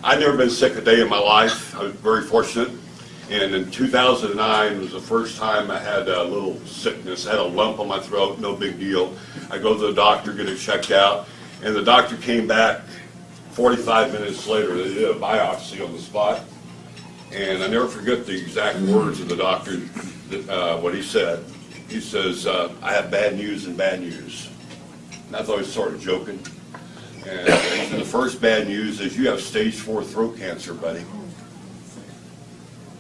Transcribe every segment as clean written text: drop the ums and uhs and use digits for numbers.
I'd never been sick a day in my life. I was very fortunate. And in 2009 was the first time I had a little sickness. I had a lump on my throat, no big deal. I go to the doctor, get it checked out, and the doctor came back 45 minutes later. They did a biopsy on the spot. And I never forget the exact words of the doctor, what he said. He says, I have bad news and bad news. And I thought he was sort of joking. And he said, the first bad news is you have stage 4 throat cancer, buddy.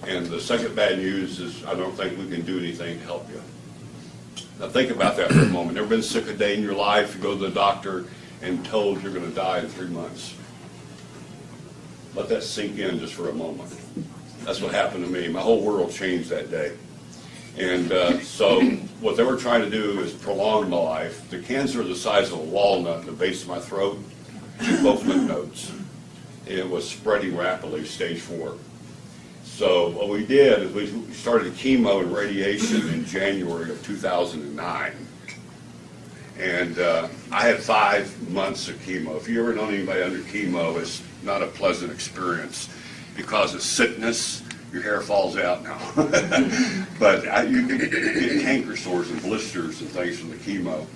And the second bad news is I don't think we can do anything to help you. Now think about that for a moment. Never been sick a day in your life, you go to the doctor and told you're going to die in 3 months. Let that sink in just for a moment. That's what happened to me. My whole world changed that day. And so what they were trying to do is prolong my life. The cancer the size of a walnut in the base of my throat, both lymph nodes. It was spreading rapidly, stage 4. So what we did is we started chemo and radiation in January of 2009. And I had 5 months of chemo. If you ever known anybody under chemo, it's not a pleasant experience because of sickness. Your hair falls out now. But you get canker sores and blisters and things from the chemo.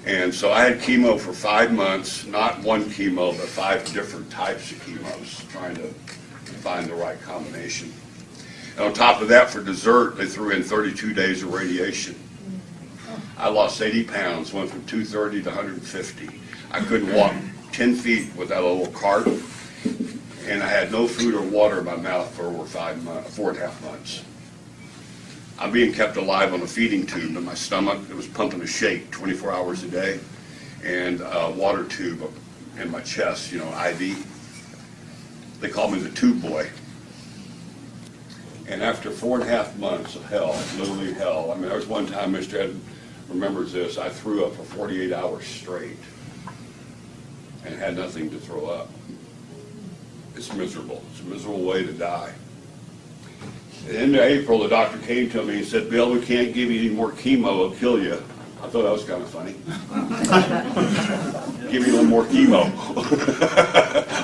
And so I had chemo for 5 months, not one chemo, but 5 different types of chemos, trying to find the right combination. And on top of that, for dessert, they threw in 32 days of radiation. I lost 80 pounds, went from 230 to 150. I couldn't walk 10 feet without a little cart, and I had no food or water in my mouth for over 4.5 months. I'm being kept alive on a feeding tube in my stomach. It was pumping a shake 24 hours a day, and a water tube in my chest, IV. They called me the tube boy. And after 4.5 months of hell, literally hell, I mean, there was one time, Mr. Ed remembers this, I threw up for 48 hours straight and had nothing to throw up. It's miserable. It's a miserable way to die. At the end of April, the doctor came to me and said, Bill, we can't give you any more chemo, it'll kill you. I thought that was kind of funny. Give me a little more chemo.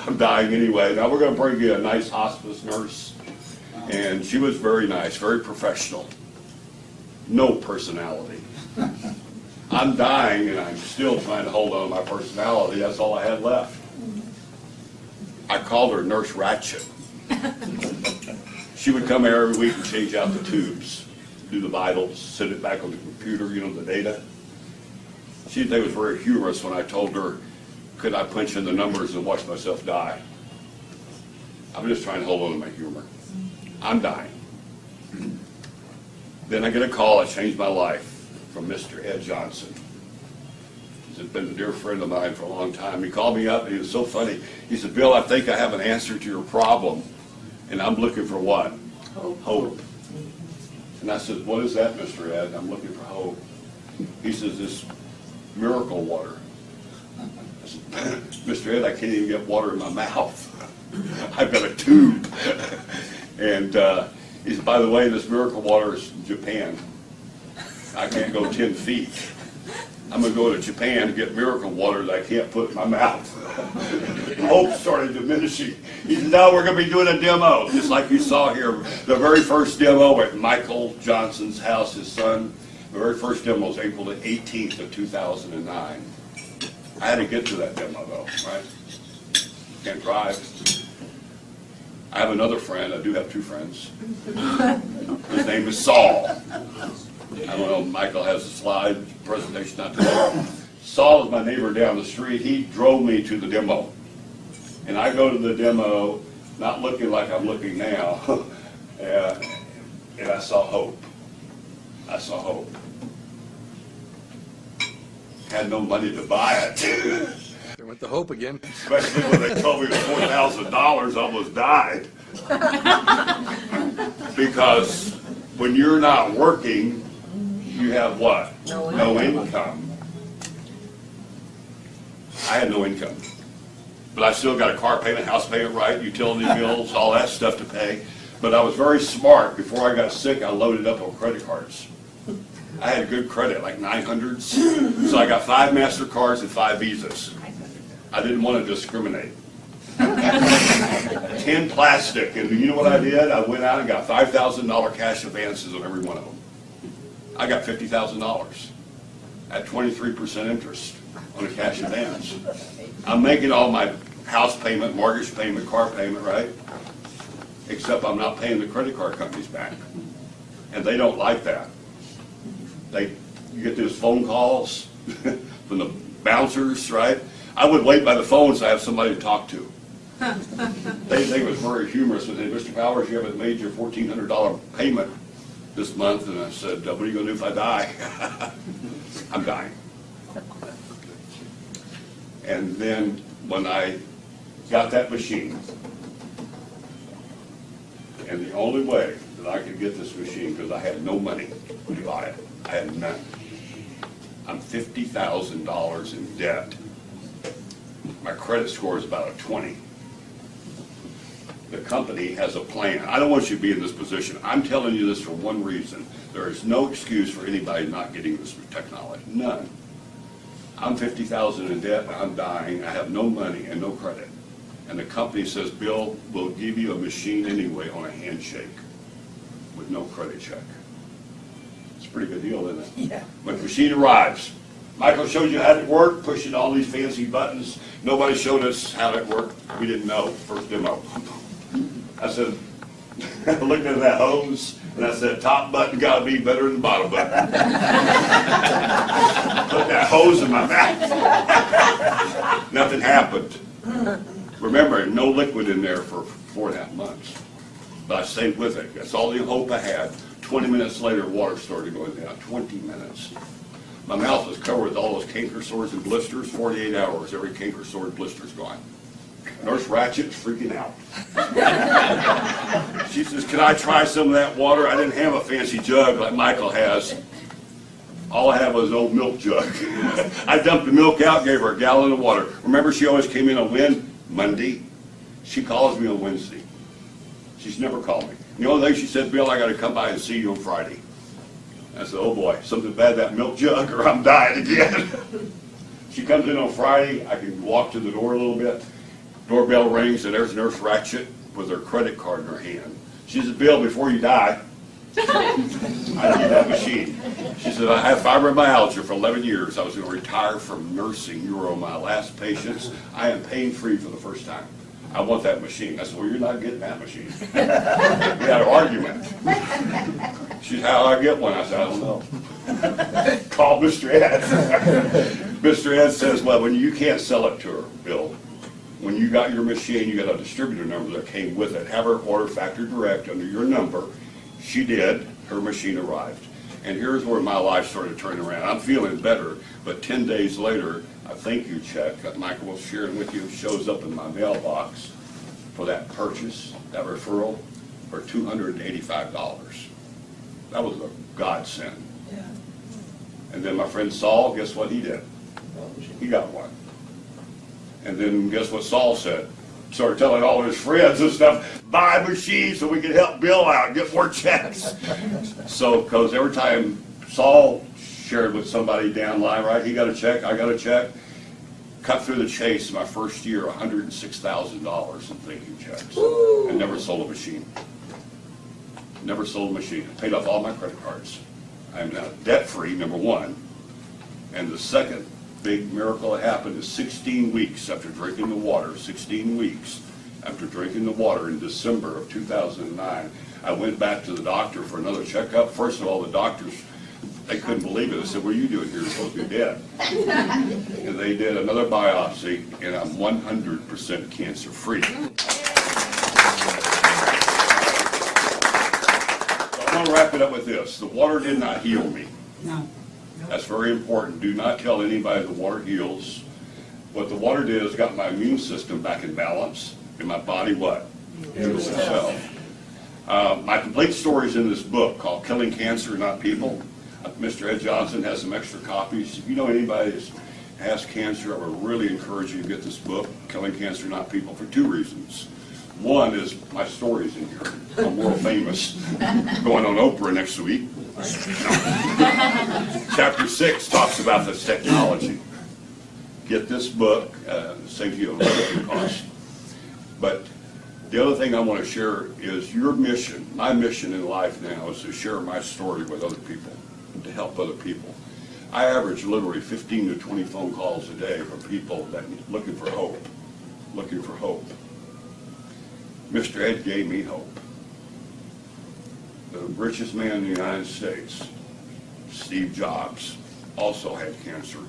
I'm dying anyway. Now we're going to bring you a nice hospice nurse. And she was very nice, very professional. No personality. I'm dying and I'm still trying to hold on to my personality. That's all I had left. I called her Nurse Ratchet. She would come here every week and change out the tubes, do the vitals, send it back on the computer, the data. She didn't think it was very humorous when I told her, could I punch in the numbers and watch myself die? I'm just trying to hold on to my humor. I'm dying. Then I get a call that changed my life from Mr. Ed Johnson. He's been a dear friend of mine for a long time. He called me up and he was so funny. He said, Bill, I think I have an answer to your problem. And I'm looking for what? Hope. Hope. And I said, what is that, Mr. Ed? I'm looking for hope. He says, this miracle water. I said, Mr. Ed, I can't even get water in my mouth. I've got a tube. And he said, by the way, this miracle water is from Japan. I can't go 10 feet. I'm going to go to Japan to get miracle water that I can't put in my mouth. Hope started diminishing. He said, no, we're going to be doing a demo, just like you saw here. The very first demo at Michael Johnson's house, his son. The very first demo was April the 18th of 2009. I had to get to that demo, though, right? Can't drive. I have another friend. I do have 2 friends. His name is Saul. I don't know, Michael has a slide presentation not today. Saul is my neighbor down the street. He drove me to the demo. And I go to the demo, not looking like I'm looking now, and I saw hope. I saw hope. Had no money to buy it. There went the hope again. Especially when they told me it was $4,000, I almost died. Because when you're not working, you have what? No income. I had no income. But I still got a car payment, house payment, right, utility bills, all that stuff to pay. But I was very smart. Before I got sick, I loaded up on credit cards. I had good credit, like 900s. So I got 5 MasterCards and 5 Visas. I didn't want to discriminate. 10 plastic. And you know what I did? I went out and got $5,000 cash advances on every one of them. I got $50,000 at 23% interest on a cash advance. I'm making all my house payment, mortgage payment, car payment, right? Except I'm not paying the credit card companies back. And they don't like that. You get those phone calls from the bouncers, right? I would wait by the phone so I have somebody to talk to. They think it was very humorous. And they, Mr. Powers, you haven't made your $1,400 payment this month. And I said, what are you going to do if I die? I'm dying. And then when I got that machine, and the only way that I could get this machine, because I had no money to buy it, I had none. I'm $50,000 in debt. My credit score is about a 20. The company has a plan. I don't want you to be in this position. I'm telling you this for one reason. There is no excuse for anybody not getting this technology. None. I'm $50,000 in debt, and I'm dying. I have no money and no credit. And the company says, Bill, we'll give you a machine anyway on a handshake with no credit check. It's a pretty good deal, isn't it? Yeah. When the machine arrives, Michael showed you how it worked, pushing all these fancy buttons. Nobody showed us how it worked. We didn't know. First demo. I said, I looked at that hose, and I said, top button got to be better than the bottom button. Put that hose in my mouth. Nothing happened. Remember, no liquid in there for 4.5 months. But I stayed with it. That's all the hope I had. 20 minutes later, water started going down. 20 minutes. My mouth was covered with all those canker sores and blisters. 48 hours, every canker sore and blister's gone. Nurse Ratchet's freaking out. She says, can I try some of that water? I didn't have a fancy jug like Michael has. All I had was an old milk jug. I dumped the milk out, gave her a gallon of water. Remember, she always came in on Monday. She calls me on Wednesday. She's never called me. The only thing she said, Bill, I got to come by and see you on Friday. I said, oh boy, something bad, that milk jug, or I'm dying again. She comes in on Friday. I can walk to the door a little bit. Doorbell rings, and there's Nurse Ratchet with her credit card in her hand. She said, Bill, before you die, I need that machine. She said, I have fibromyalgia for 11 years. I was going to retire from nursing. You were my last patients. I am pain-free for the first time. I want that machine. I said, well, you're not getting that machine. We had an argument. She said, how do I get one? I said, I don't know. Call Mr. Ed. Mr. Ed says, well, when you can't sell it to her, Bill, when you got your machine, you got a distributor number that came with it. Have her order factory direct under your number. She did. Her machine arrived. And here's where my life started turning around. I'm feeling better, but 10 days later, a thank you check that Michael was sharing with you shows up in my mailbox for that purchase, that referral, for $285. That was a godsend. Yeah. And then my friend Saul, guess what he did? He got one. And then guess what Saul said? Started telling all his friends and stuff, buy a machine so we can help Bill out, get more checks. So, because every time Saul shared with somebody down line, right, he got a check, I got a check, cut through the chase my first year, $106,000 in thank you checks. And never sold a machine. Never sold a machine. Paid off all my credit cards. I am now debt-free, number one. And the second big miracle that happened is 16 weeks after drinking the water, 16 weeks after drinking the water in December of 2009, I went back to the doctor for another checkup. First of all, the doctors, they couldn't believe it. They said, what are you doing here? You're supposed to be dead. And they did another biopsy, and I'm 100% cancer-free. So I'm going to wrap it up with this. The water did not heal me. No. That's very important. Do not tell anybody the water heals. What the water did is got my immune system back in balance, and my body what? Heals itself. My complete story is in this book called Killing Cancer, Not People. Mr. Ed Johnson has some extra copies. If you know anybody that has cancer, I would really encourage you to get this book, Killing Cancer, Not People, for two reasons. One is my story's in here. I'm world famous. Going on Oprah next week. Chapter 6 talks about this technology. Get this book, saves you a little bit of cost. But The other thing I want to share is your mission. My mission in life now is to share my story with other people, to help other people. I average literally 15 to 20 phone calls a day from people that looking for hope, looking for hope. Mr. Ed gave me hope. The richest man in the United States, Steve Jobs, also had cancer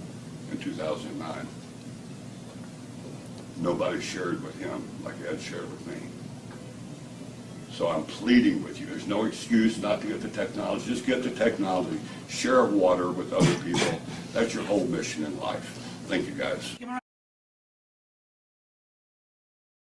in 2009. Nobody shared with him like Ed shared with me. So I'm pleading with you. There's no excuse not to get the technology. Just get the technology. Share water with other people. That's your whole mission in life. Thank you, guys.